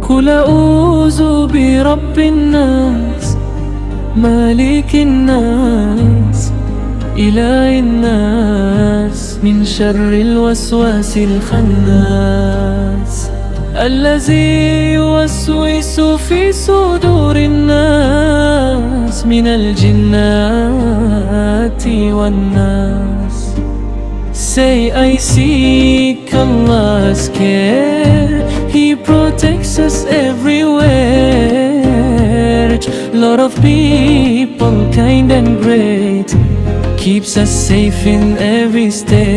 قل أعوذ برب الناس مالك الناس إله الناس من شر الوسواس الخناس الذي يوسوس في صدور الناس من الجنات والناس. Say I seek Allah's care, He protects us everywhere. Lot of people kind and great, keeps us safe in every state.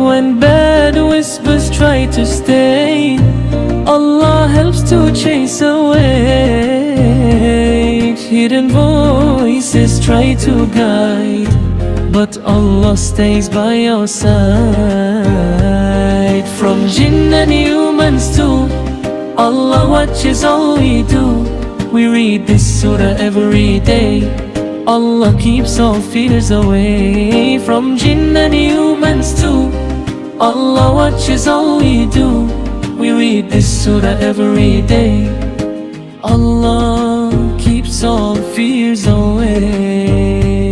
When bad whispers try to stay, Allah helps to chase away. Hidden voices try to guide, but Allah stays by our side. From jinn and humans too, Allah watches all we do. We read this surah every day, Allah keeps all fears away. From jinn and humans too, Allah watches all we do. We read this surah every day, Allah keeps all fears away.